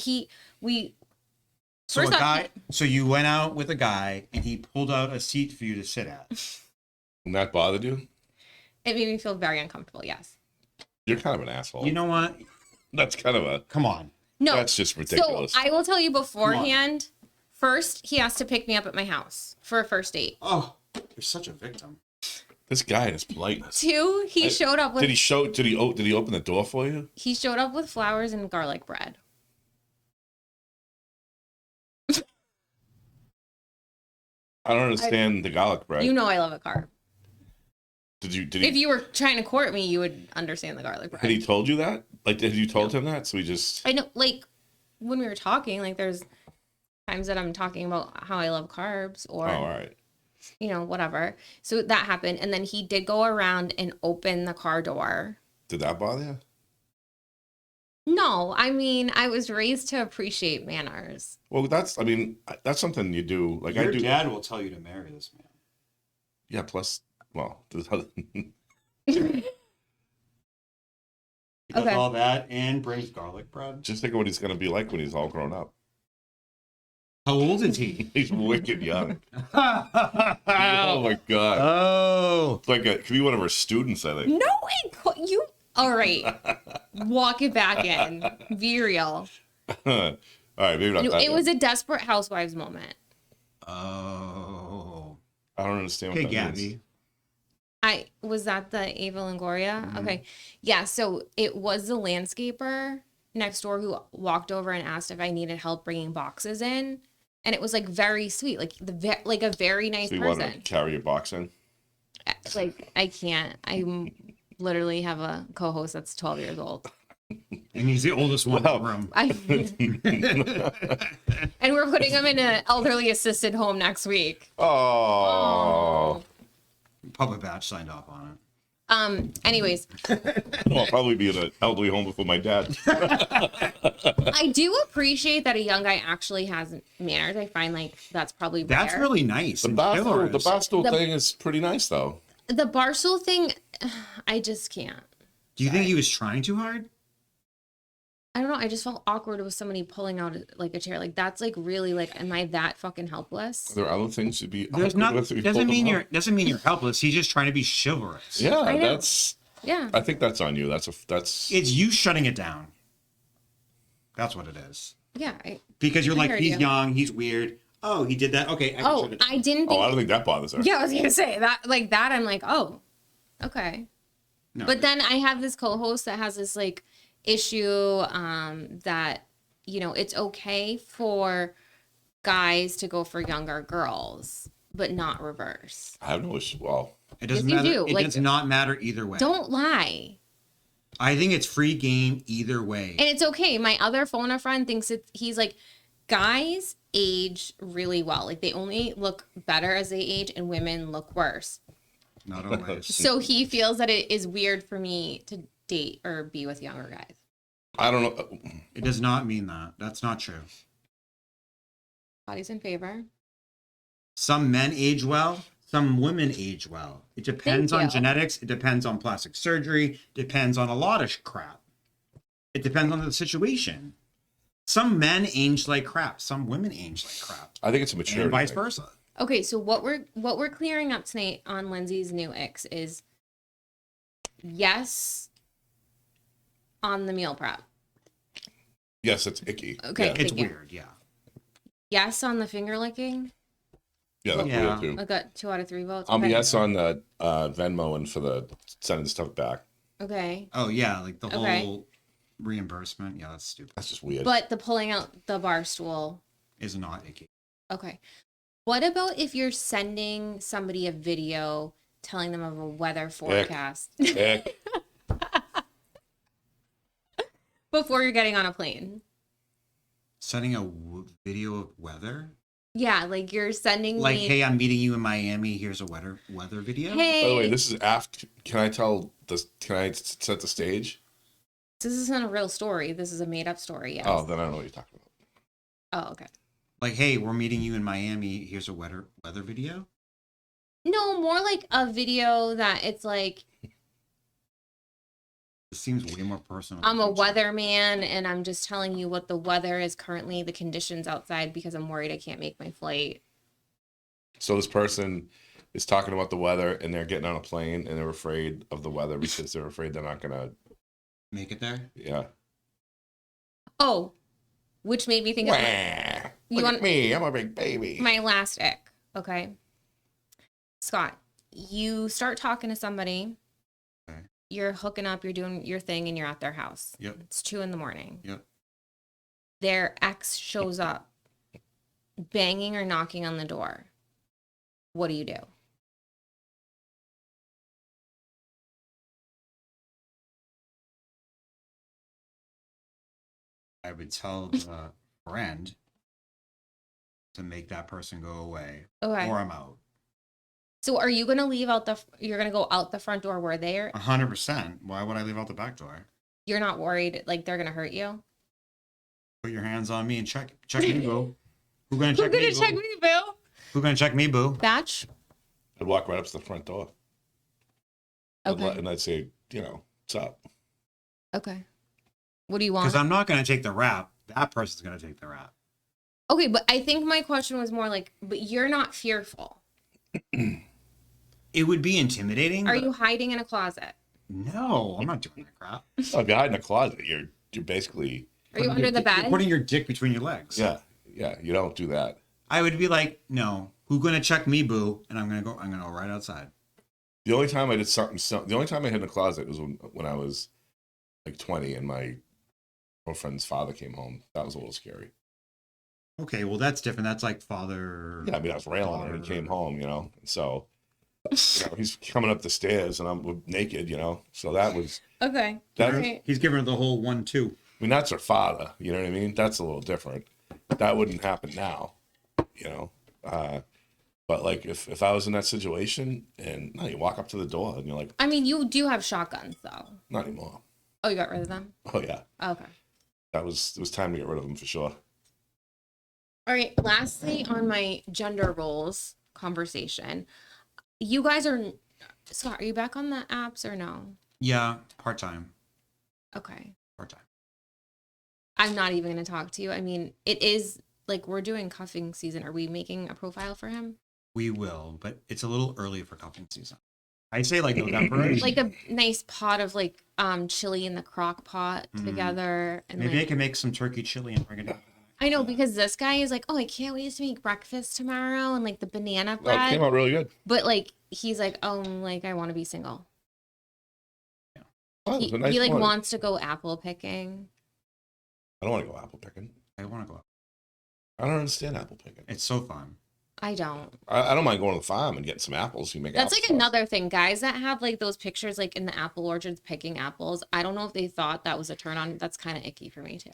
we. So First a off, guy, so you went out with a guy and he pulled out a seat for you to sit at. And that bothered you? it made me feel very uncomfortable. Yes. You're kind of an asshole. You know what? That's kind of a. Come on. No. That's just ridiculous. So I will tell you beforehand. First, he has to pick me up at my house for a first date. Oh, you're such a victim. This guy and his politeness. 2, he showed up with. Did he open the door for you? He showed up with flowers and garlic bread. I don't understand the garlic bread. You know I love a carb. Did he? If you were trying to court me, you would understand the garlic bread. Had he told you that? Like, had you told him that? So we just. I know, like, when we were talking, like, there's times that I'm talking about how I love carbs or, Oh, all right. you know, whatever. So that happened. And then he did go around and open the car door. Did that bother you? No, I mean, I was raised to appreciate manners. Well, that's something you do. Like, Your I do. dad will tell you to marry this man. Yeah. Plus, well, there's other. He does Okay. all that and brings garlic bread. Just think of what he's going to be like when he's all grown up. How old is he? He's wicked young. Oh Oh. my god! Oh. It's like could be one of our students, I think. No, you. All right. Walk it back in. Be real. All right, maybe not that. It was a Desperate Housewives moment. Oh. I don't understand what Okay, that means. Gabby. Was that the Ava Longoria? Mm-hmm. Okay. Yeah, so it was the landscaper next door who walked over and asked if I needed help bringing boxes in. And it was like very sweet, like like a very nice So you want to person. carry your box in? Like, I can't. I literally have a co-host that's 12 years old. And he's the oldest one in the room. And we're putting him in an elderly assisted home next week. Oh. Public Batch signed off on it. Anyways, I'll probably be in an elderly home before my dad. I do appreciate that a young guy actually has manners. I find like that's probably rare. That's really nice. The and Barstool chivalrous. thing is pretty nice, though. The Barstool thing, I just can't. Do you think he was trying too hard? I don't know. I just felt awkward with somebody pulling out like a chair. Like that's like really like, am I that fucking helpless? There are other things to be. There's awkward not. with if you Doesn't pull mean them you're. out. Doesn't mean you're helpless. He's just trying to be chivalrous. Yeah, I know. that's. Yeah. I think that's on you. That's. It's you shutting it down. That's what it is. Yeah. Because you're I like, heard he's you. young, he's weird. Oh, he did that. Okay. I can shut it down. I didn't Oh, think. I don't think that bothers her. Yeah, I was gonna say that. Like that, I'm like, oh, okay. No. But then I have this co-host that has this like issue that, you know, it's okay for guys to go for younger girls, but not reverse. I have no issue. Well, It doesn't Yes, you matter. do. It Like, does not matter either way. Don't lie. I think it's free game either way. And it's okay. My other phone a friend thinks he's like, guys age really well. Like they only look better as they age and women look worse. Not always. So he feels that it is weird for me to date or be with younger guys. I don't know. It does not mean that. That's not true. Body's in favor. Some men age well, Some women age well. It depends on you. genetics. It depends on plastic surgery. Depends on a lot of crap. It depends on the situation. Some men age like crap. Some women age like crap. I think it's a maturity And vice thing. versa. Okay, so what we're clearing up tonight on Lyndsey's new Icks is yes on the meal prep. Yes, it's icky. Okay. Yeah, It's Thank you. weird, yeah. Yes on the finger licking. yeah that's Yeah. weird I too. got 2 out of 3 votes. I'm Okay. yes on the Venmo and for the sending stuff back. Okay. Oh, yeah, like the Okay. whole reimbursement. Yeah, that's stupid. That's just weird. But the pulling out the bar stool. Is not icky. Okay. What about if you're sending somebody a video telling them of a weather forecast Ick. before you're getting on a plane? Sending a video of weather? Yeah, like you're sending Like, me, hey, I'm meeting you in Miami. Here's a weather video. hey, By the way, this is after. Can I tell this? Can I set the stage? this isn't a real story. This is a made up story. Yes. Oh, then I don't know what you're talking about. Oh, okay. Like, hey, we're meeting you in Miami. Here's a weather video. No, more like a video that it's like This seems way more personal. I'm a than friendship. weatherman and I'm just telling you what the weather is currently, the conditions outside because I'm worried I can't make my flight. So this person is talking about the weather, and they're getting on a plane, and they're afraid of the weather because they're afraid they're not gonna. Make it there. Yeah. Oh, which made me think of Wah, You look want- at me. I'm a big baby. my last ick. Okay. Scott, you start talking to somebody, Okay. you're hooking up, you're doing your thing, and you're at their house. Yep. It's 2 a.m. Yep. Their ex shows up, banging or knocking on the door. What do you do? I would tell the friend to make that person go away, Okay. or I'm out. So are you going to leave out you're going to go out the front door where 100%. Why would I leave out the back door? you're not worried like they're going to hurt you? Put your hands on me and check me, boo. Who gonna Who's check going me, to check boo? me, Bill? Who gonna check me, boo? Batch? I'd walk right up to the front door. Okay. And I'd say, what's up? Okay. What do you want? Because I'm not gonna take the rap. That person's gonna take the rap. Okay, but I think my question was more like, but you're not fearful. It would be intimidating. Are but you hiding in a closet? No, I'm not doing that crap. Oh, if you're hiding in a closet, you're basically Are you under the You're bed? putting your dick between your legs. yeah. You don't do that. I would be like, no. Who gonna check me, boo? And I'm gonna go right outside. The only time I did the only time I hid in a closet was when I was like 20 and my girlfriend's father came home. That was a little scary. Okay, well that's different. That's like father. Yeah, I mean, I was railing on him and he came home, So, he's coming up the stairs and I'm naked, So that was, Okay. that, All right. He's giving her the whole 1-2. I mean, that's her father. You know what I mean? That's a little different. That wouldn't happen now, But like if I was in that situation and no, you walk up to the door and you're like, I mean, you do have shotguns, though. not anymore. Oh, you got rid of them? Oh yeah, Okay. it was time to get rid of them for sure. All right. Lastly, on my gender roles conversation, you guys are, Scott, are you back on the apps or no? Yeah, part-time. Okay. Part-time. I'm not even going to talk to you. I mean, it is like we're doing cuffing season. Are we making a profile for him? We will, but it's a little early for cuffing season. I say like November. Like a nice pot of like chili in the crock pot together. And Maybe I like, can make some turkey chili and bring it down. I know because this guy is like, oh, I can't wait to make breakfast tomorrow and like the banana Oh, it came bread. out really good. But like, he's like, oh, like I want to be single. Oh, it was a nice He like one. wants to go apple picking. I don't want to go apple picking. I want to go. I don't understand apple picking. It's so fun. I don't. I don't mind going to the farm and getting some apples. You make That's like applesauce. another thing. Guys that have like those pictures like in the apple orchards picking apples. I don't know if they thought that was a turn on. That's kind of icky for me too.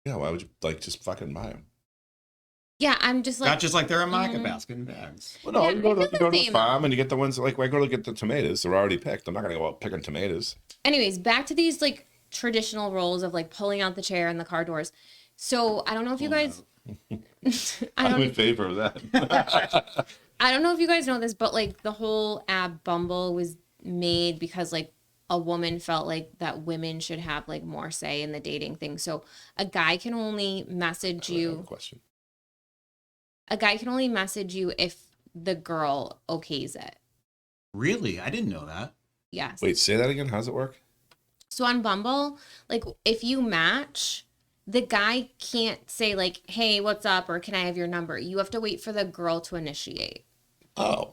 Yeah, why would you like just fucking buy them? Yeah, I'm just like Not just like they're a market Mhm. basket in bags. Well, no, Yeah, you go it's to the the same, farm and you get the ones that, like when I go to get the tomatoes, they're already picked. I'm not gonna go out picking tomatoes. anyways, back to these like traditional roles of like pulling out the chair and the car doors. So I don't know if you Pulling guys out. I I'm in don't favor of that. I don't know if you guys know this, but like the whole app Bumble was made because like a woman felt like that women should have like more say in the dating thing. So a guy can only message I have a you. question. A guy can only message you if the girl okays it. Really? I didn't know that. Yes. Wait, say that again. How's it work? So on Bumble, like if you match, the guy can't say like, "Hey, what's up?" or "Can I have your number?" You have to wait for the girl to initiate. Oh,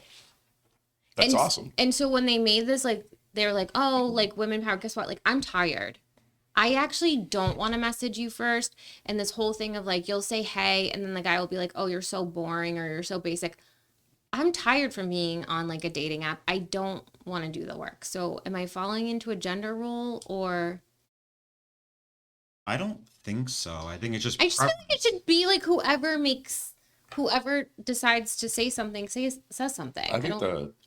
that's and, awesome. And so when they made this, like, they were like, "Oh, like women power." Guess what? Like, I'm tired. I actually don't want to message you first. And this whole thing of like, you'll say hey, and then the guy will be like, "Oh, you're so boring," or "You're so basic." I'm tired from being on like a dating app. I don't want to do the work. So am I falling into a gender role, or I don't think so. I think it's just. I just feel like it should be like whoever decides to say something says something.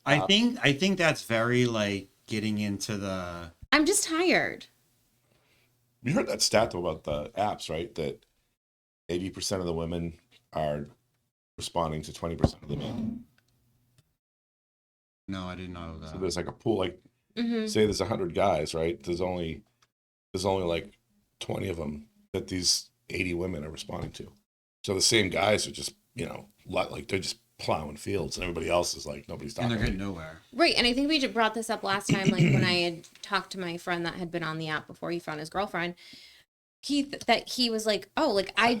I think I think that's very like getting into the. I'm just tired. you heard that stat though about the apps, right? That 80% of the women are responding to 20% of the men. No, I didn't know that. So there's like a pool, like Mm-hmm. say there's 100 guys, right? There's only like 20 of them that these 80 women are responding to. So the same guys are just, like they're just plowing fields, and everybody else is like nobody's And talking. they're getting nowhere. Right, and I think we just brought this up last time, like when I had talked to my friend that had been on the app before he found his girlfriend. He was like, "Oh, like I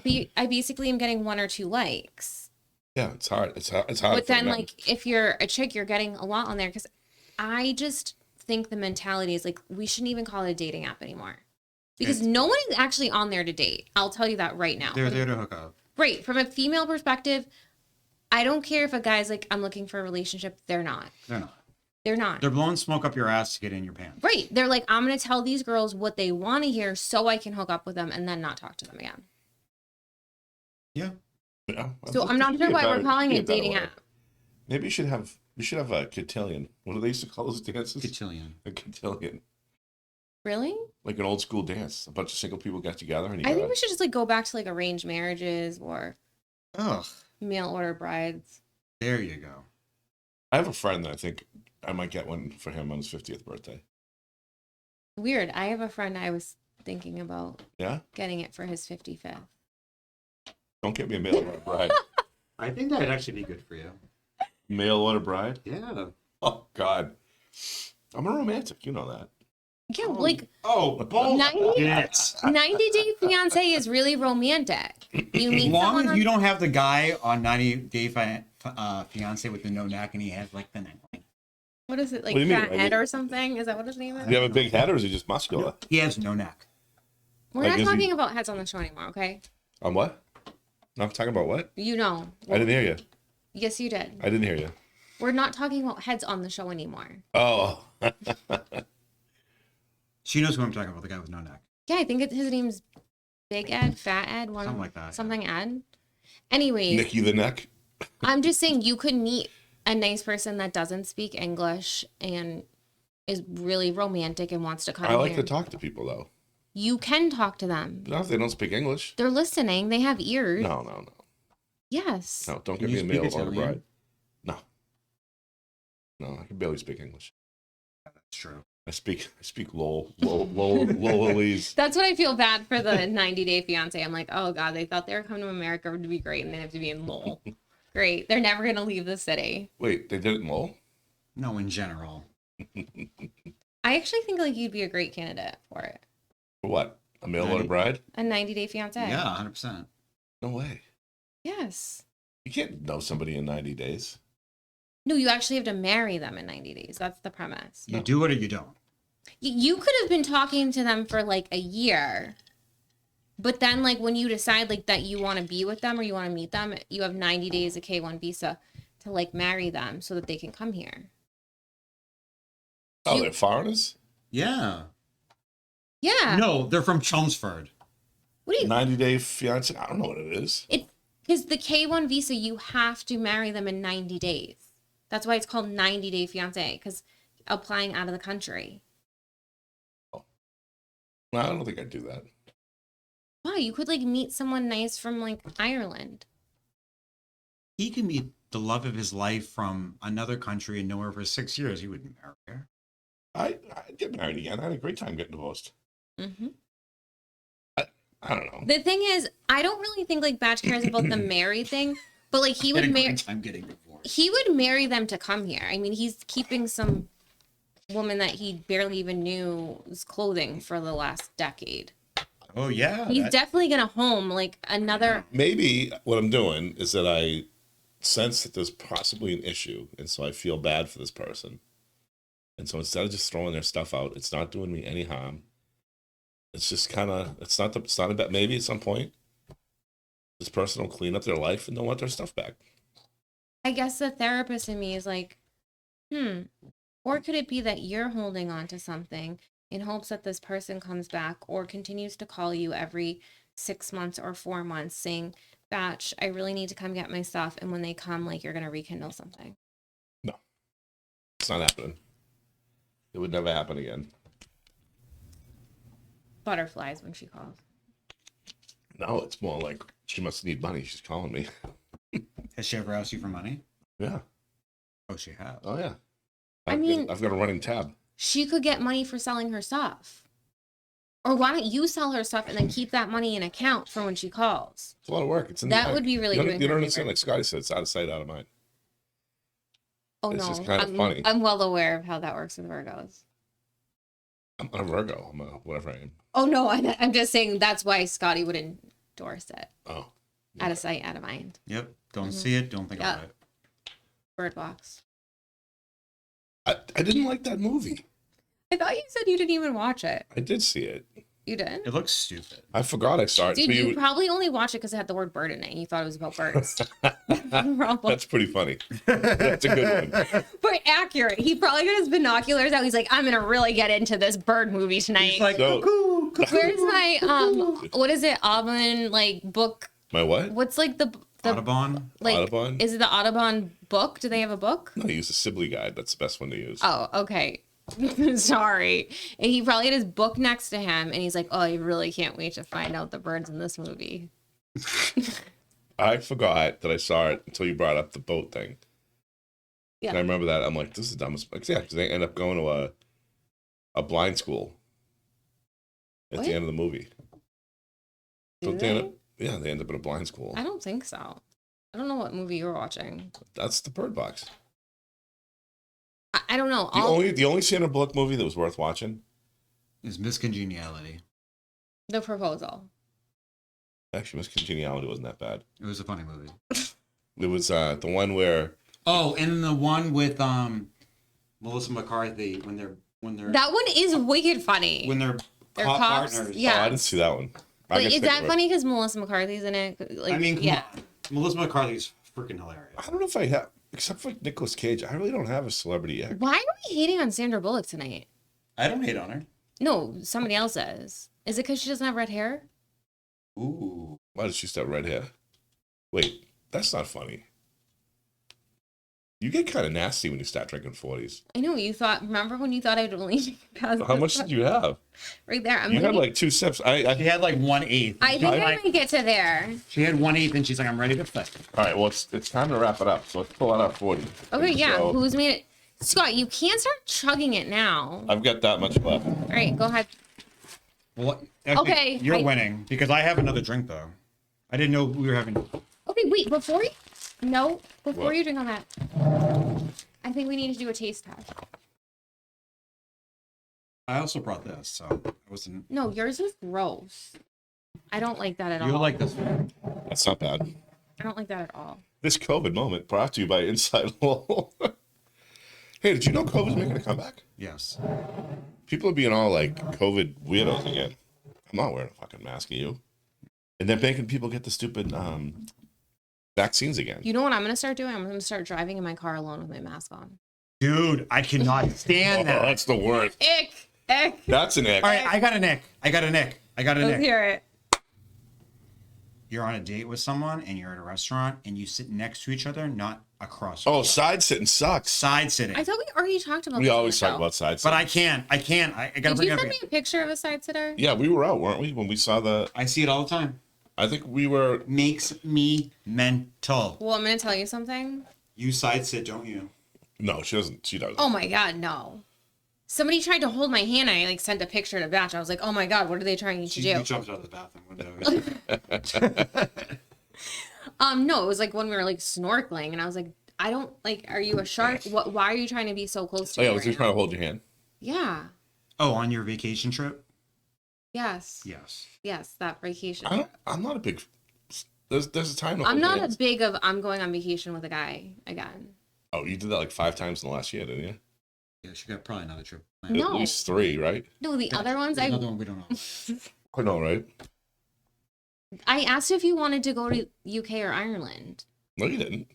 basically am getting 1 or 2 likes." Yeah, it's hard. It's hard. But for then, men. like, if you're a chick, you're getting a lot on there, because I just think the mentality is like we shouldn't even call it a dating app anymore, because no one is actually on there to date. I'll tell you that right now. They're there to hook up. Right, from a female perspective, I don't care if a guy's like, "I'm looking for a relationship." They're not. They're not. They're not. They're blowing smoke up your ass to get in your pants. Right. They're like, "I'm going to tell these girls what they want to hear so I can hook up with them and then not talk to them again." Yeah. Yeah, So I'm not sure why we're calling it dating app. Maybe we should have a cotillion. What do they used to call those dances? Cotillion. A cotillion. Really? Like an old school dance. A bunch of single people got together and I think we should just like go back to like arranged marriages or Ugh. mail order brides. There you go. I have a friend that I think I might get one for him on his 50th birthday. Weird. I have a friend I was thinking about Yeah? getting it for his 55th. Don't get me a mail order bride. I think that'd actually be good for you. Mail order bride? Yeah. Oh, God. I'm a romantic. You know that. Yeah, like Oh, 90 Day Fiance is really romantic. You meet As long someone as you don't have the guy on 90 Day Fiance with the no neck and he has like the neck. what is it, like What do you mean? fat head or something? Is that what his name is? Do you have a big head or is he just muscular? He has no neck. We're Like, not is he- talking about heads on the show anymore, okay? On what? No, I'm talking about what? You know. I didn't hear you. Yes, you did. I didn't hear you. We're not talking about heads on the show anymore. Oh. She knows who I'm talking about, the guy with no neck. Yeah, I think his name's Big Ed, Fat Ed, Something like that, Something Ed. Anyways, Nicky the neck. I'm just saying you could meet a nice person that doesn't speak English and is really romantic and wants to come I like here. to talk to people though. You can talk to them. Not if they don't speak English. They're listening. They have ears. No. Yes. No, don't Can get me you a mail speak order Italian? bride. No, I can barely speak English. That's true. I speak Lowellese. That's what I feel bad for the 90 Day Fiance. I'm like, oh God, they thought they were coming to America to be great and they have to be in Lowell. Great. They're never going to leave the city. Wait, they did it in Lowell? No, in general. I actually think like you'd be a great candidate for it. For what? A mail order bride? A 90 Day Fiance. Yeah, 100%. No way. Yes. You can't know somebody in 90 days. No, you actually have to marry them in 90 days. That's the premise. You do it or you don't. You could have been talking to them for like a year. But then like when you decide like that you want to be with them or you want to meet them, you have 90 days of K1 visa to like marry them so that they can come here. Oh, they're foreigners? Yeah. Yeah. No, they're from Chelmsford. What do you 90-day fiance? I don't know what it is. Because the K1 visa, you have to marry them in 90 days. That's why it's called 90 Day Fiance, because applying out of the country. No, I don't think I'd do that. Why? You could like meet someone nice from like Ireland. He can meet the love of his life from another country and know her for 6 years, he wouldn't marry her. I'd get married again. I had a great time getting divorced. Mm-hmm. I don't know. The thing is, I don't really think like Batch cares about the marry thing, but like he would marry. I'm getting divorced. He would marry them to come here. I mean, he's keeping some woman that he barely even knew was clothing for the last decade. Oh yeah. He's definitely gonna home like another. Maybe what I'm doing is that I sense that there's possibly an issue, and so I feel bad for this person. And so instead of just throwing their stuff out, it's not doing me any harm. It's just kind of, it's not a bad, maybe at some point, this person will clean up their life and they'll want their stuff back. I guess the therapist in me is like, or could it be that you're holding on to something in hopes that this person comes back or continues to call you every 6 months or 4 months saying, Batch, I really need to come get my stuff. And when they come, like, you're going to rekindle something. No, it's not happening. It would never happen again. Butterflies when she calls. No, it's more like she must need money. She's calling me. Has she ever asked you for money? Yeah. Oh, she has. Oh, yeah. I've got a running tab. She could get money for selling her stuff. Or why don't you sell her stuff and then keep that money in account for when she calls? It's a lot of work. It's in that the would be really you doing don't her a understand, favor. like Scottie said, it's out of sight, out of mind. Oh, It's no. just kind of funny. I'm well aware of how that works with Virgos. I'm a Virgo. I'm a whatever I am. Oh, no. I'm just saying that's why Scottie would endorse it. Oh. Out of sight, out of mind. Yep. Don't see it. Don't think about it. Bird box. I didn't like that movie. I thought you said you didn't even watch it. I did see it. You did? It looks stupid. I forgot I saw it. Dude, but you probably only watched it because it had the word bird in it and you thought it was about birds. That's pretty funny. That's a good one. But accurate. He probably got his binoculars out. He's like, I'm going to really get into this bird movie tonight. He's like, So- cuckoo, cuckoo. Where's my, what is it? Audubon, like, book? My what? What's like the Audubon? like, Audubon? is it the Audubon book? Do they have a book? No, I use the Sibley guide. That's the best one to use. Oh, okay. Sorry. And he probably had his book next to him and he's like, oh, I really can't wait to find out the birds in this movie. I forgot that I saw it until you brought up the boat thing. Yeah. And I remember that. I'm like, this is the dumbest. Like, yeah, because they end up going to a blind school at What? the end of the movie. Do Don't they end up, yeah, they end up in a blind school. I don't think so. I don't know what movie you're watching. That's the Bird Box. I don't know. The only Sandra Bullock movie that was worth watching. Is Miss Congeniality. The Proposal. Actually, Miss Congeniality wasn't that bad. It was a funny movie. It was the one where Oh, and the one with Melissa McCarthy when they're That one is wicked funny. when they're They're cop cops, partners. yeah. Oh, I didn't see that one. I But guess is think that of it. funny because Melissa McCarthy's in it? Like, I mean, come yeah. on. Melissa McCarthy's freaking hilarious. I don't know if I have, except for like Nicolas Cage. I really don't have a celebrity ex. Why are we hating on Sandra Bullock tonight? I don't hate on her. No, somebody else is. Is it because she doesn't have red hair? Ooh. Why does she still have red hair? Wait, that's not funny. You get kind of nasty when you start drinking 40s. I know, you thought, remember when you thought I'd only pass How much did you have? right there? You had like 2 sips. She had like 1/8. I think I might get to there. She had 1/8 and she's like, I'm ready to flip. All right, well, it's time to wrap it up. So let's pull out our 40. Okay, yeah. So, Who's made it? Scott, you can't start chugging it now. I've got that much left. All right, go ahead. Well, actually, Okay, you're winning because I have another drink though. I didn't know we were having. Okay, wait, before you... No, before What? you drink on that, I think we need to do a taste test. I also brought this, so I wasn't. No, yours is gross. I don't like that at all. You'll like this one. That's not bad. I don't like that at all. This COVID moment brought to you by InsideLowell. Hey, did you know COVID's making a comeback? Yes. People are being all like COVID weirdos again. I'm not wearing a fucking mask, are you? And they're making people get the stupid vaccines again. You know what I'm going to start doing? I'm going to start driving in my car alone with my mask on. Dude, I cannot stand that. That's the worst. Ick! Ick! That's an ick. All right, I got a nick. Let's hear it. You're on a date with someone and you're at a restaurant and you sit next to each other, not across. Oh, side sitting sucks. Side sitting. I thought we already talked about We this on always the talk show. about side But sitting. I can't. I gotta Did bring you it send up. me a picture of a side sitter? Yeah, we were out, weren't we? When we saw the, I see it all the time. I think we were, Makes me mental. Well, I'm going to tell you something. You side sit, don't you? No, she doesn't. She doesn't. Oh my God, no. Somebody tried to hold my hand. And I like sent a picture to Batch. I was like, oh my God, what are they trying to do? You jumped out the bathroom window. No, it was like when we were like snorkeling, and I was like, I don't like. Are you a shark? What? Why are you trying to be so close to Oh me? yeah, was he right trying now? to hold your hand? Yeah. Oh, on your vacation trip? Yes. Yes. Yes, that vacation. I'm not a big. There's a time. To I'm hold not hands. a big of. I'm going on vacation with a guy again. Oh, you did that like 5 times in the last year, didn't you? Yeah, she got probably another trip. No. At least 3, right? No, the other ones There's another one we don't know about yet. I know, right? I asked if you wanted to go to UK or Ireland No, you didn't.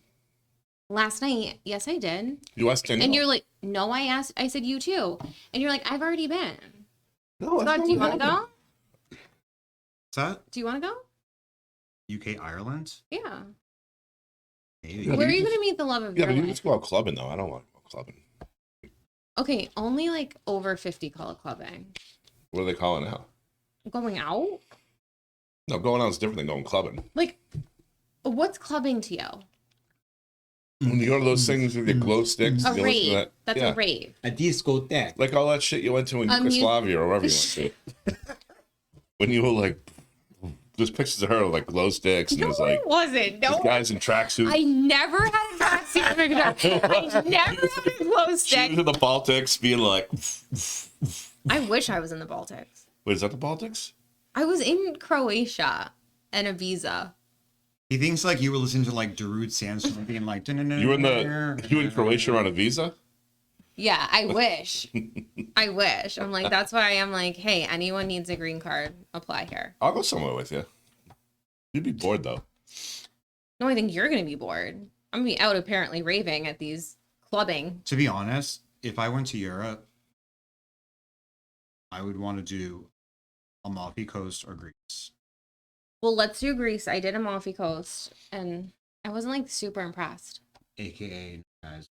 last night. Yes, I did. You asked Danielle. And you're like, no, I asked. I said you too. And you're like, I've already been. no, Scott, do you want to go? What's that? Do you want to go? UK, Ireland? Yeah. Maybe. Yeah, Where are you you just- going to meet the love of Yeah, your but you life? just go out clubbing though. I don't want to go clubbing. Okay, only like over 50 call it clubbing. What do they call it now? Going out? No, going out is different than going clubbing. Like, what's clubbing to you? When you go to those things with your glow sticks, A you listen to rave. that. That's yeah. a rave. A discotheque. Like all that shit you went to in mu- Yugoslavia or wherever you went to. When you were like, there's pictures of her with like glow sticks and No, there's like it wasn't. No, these guys in tracksuits. I never had a tracksuit picture. I never had a glow She stick. was in the Baltics being like, I wish I was in the Baltics. wait, is that the Baltics? I was in Croatia and Ibiza. He thinks like you were listening to like Darude Sandstorm being like, You were in Croatia on a visa? Yeah, I wish. I wish. I'm like, that's why I'm like, hey, anyone needs a green card, apply here. I'll go somewhere with you. You'd be bored though. No, I think you're going to be bored. I'm going to be out apparently raving at these clubbing. To be honest, if I went to Europe, I would want to do Amalfi Coast or Greece. Well, let's do Greece. I did Amalfi Coast and I wasn't like super impressed. AKA guys.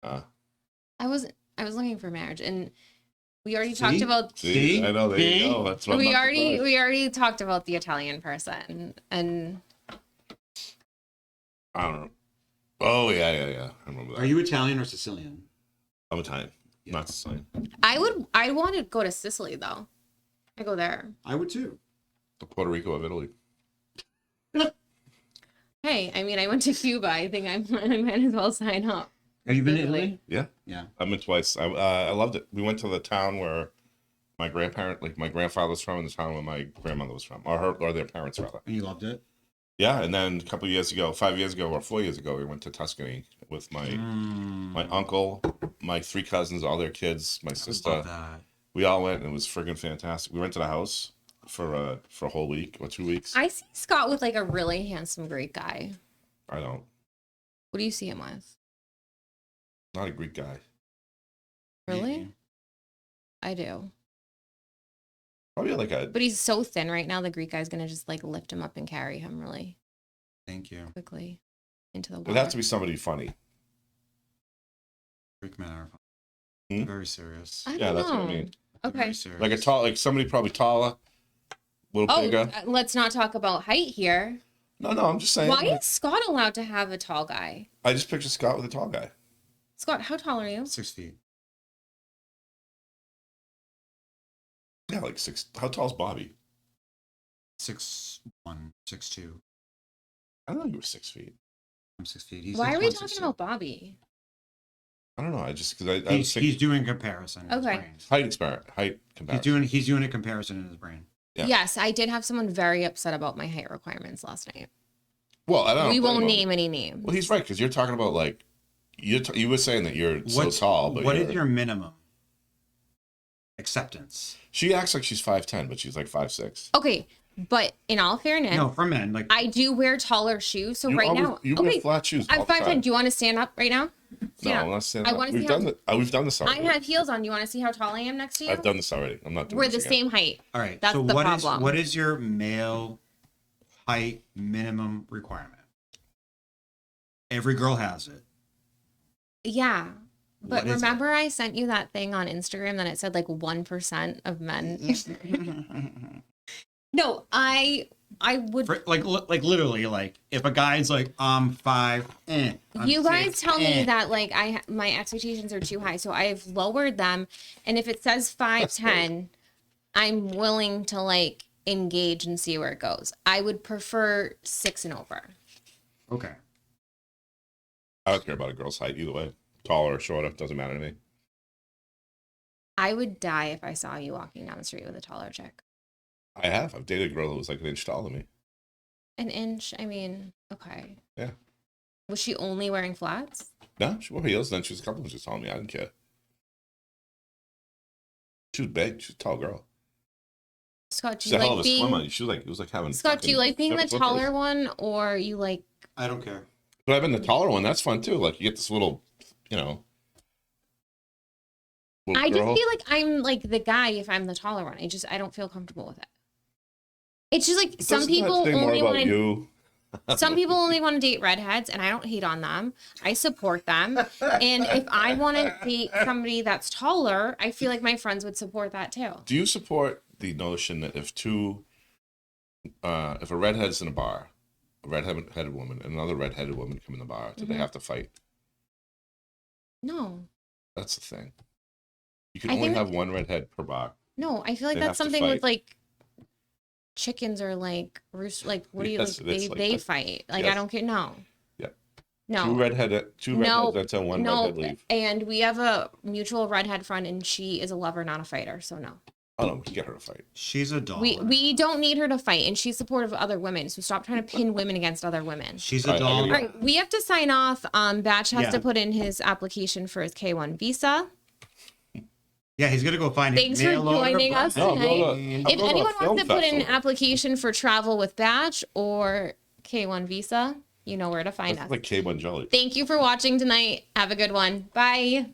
I was looking for marriage and we already talked about See? I know, there you go. That's what we I'm already talked about the Italian person and I don't know. Oh, yeah. I remember that. Are you Italian or Sicilian? I'm Italian. Not Sicilian. I want to go to Sicily though. I go there. I would too. The Puerto Rico of Italy. Hey, I mean, I went to Cuba. I think I might as well sign up. Have you been to Italy? Italy? Yeah. Yeah. I've been twice. I loved it. We went to the town where my grandfather's from and the town where my grandmother was from. Or their parents, rather. And you loved it? Yeah, and then a couple of years ago, 5 years ago or 4 years ago, we went to Tuscany with my uncle, my 3 cousins, all their kids, my I would sister. love that. We all went, and it was friggin' fantastic. We rented a house for a whole week or 2 weeks. I see Scott with like a really handsome Greek guy. I don't. What do you see him with? Not a Greek guy. Really? Maybe. I do. Probably like a. But he's so thin right now. The Greek guy's gonna just like lift him up and carry him really Thank you. quickly into the It water. would have to be somebody funny. Greek men are Hmm? very serious. I don't Yeah, that's what I know. mean. Okay. Very serious. Like somebody probably taller, a little Oh, bigger. let's not talk about height here. No, I'm just saying. Why is Scott allowed to have a tall guy? I just picture Scott with a tall guy. Scott, how tall are you? 6 feet. Yeah, like 6. How tall's Bobby? 6'1", 6'2". I don't know you were 6 feet. I'm 6 feet. He's Why are 6'1", we talking 6'2". about Bobby? I don't know. I just because I was He's doing comparison. In Okay. His brain. height comparison. He's doing a comparison in his brain. Yeah. Yes, I did have someone very upset about my height requirements last night. Well, I don't. We blame won't him. name any names. Well, he's right because you're talking about like you were saying that you're so tall, but what is your minimum acceptance? She acts like she's 5'10", but she's like 5'6". Okay, but in all fairness, No, for men, like I do wear taller shoes. So You right always- now, you wear okay, flat shoes. I'm all the 5'10". time. Do you want to stand up right now? No, Stand I'm up. not saying I that. wanna see We've how- done that. We've done this I already. have heels on. You want to see how tall I am next to you? I've done this already. I'm not doing We're the this again. same height. all right. That's so the what is problem. what is your male height minimum requirement? Every girl has it. Yeah. But What is it? remember I sent you that thing on Instagram that it said like 1% of men. No, I I would. like literally, like if a guy's like, I'm 5, I'm You guys 6, tell me that like my expectations are too high, so I've lowered them. And if it says 5'10", I'm willing to like engage and see where it goes. I would prefer 6 and over. Okay. I don't care about a girl's height either way. Taller or shorter, doesn't matter to me. I would die if I saw you walking down the street with a taller chick. I've dated a girl who was like an inch taller than me. An inch? I mean, okay. Yeah. Was she only wearing flats? No, she wore heels, then she was a couple inches taller than me. I didn't care. She was big. She was a tall girl. Scott, do She's you a hell like of a being... swimmer. She was like, it was like having... Scott, do you like being the fucking taller flippers. one, or you like... I don't care. But I've been the taller one. That's fun too. Like you get this little, you know... little I just girl. feel like I'm like the guy if I'm the taller one. I don't feel comfortable with it. It's just like some Doesn't that people say more only about want to... you? Some people only want to date redheads, and I don't hate on them. I support them. And if I want to date somebody that's taller, I feel like my friends would support that too. Do you support the notion that if a redhead's in a bar, a redheaded woman and another redheaded woman come in the bar, do they have to fight? No. That's the thing. You can I only think- have one redhead per bar. No, I feel like They that's have to something with fight. like chickens or like roost. Like what do you? Yes, Like, that's like they that. fight. Like I Yes. don't care. No. Yeah. No. Two redheads until one No. redhead leave. And we have a mutual redhead friend, and she is a lover, not a fighter. So no. Oh no, we can get her to fight. She's a doll. We don't need her to fight, and she's supportive of other women. So stop trying to pin women against other women. She's a All right, doll. All right, we have to sign off. Batch has Yeah. to put in his application for his K1 visa. Yeah, he's gonna go find Thanks for mail order joining us button. No, go tonight. to- If go to a anyone film wants to put in an festival. application for travel with Batch or K1 visa, you know where to find That's us. like K1 Jolly. Thank you for watching tonight. Have a good one. Bye.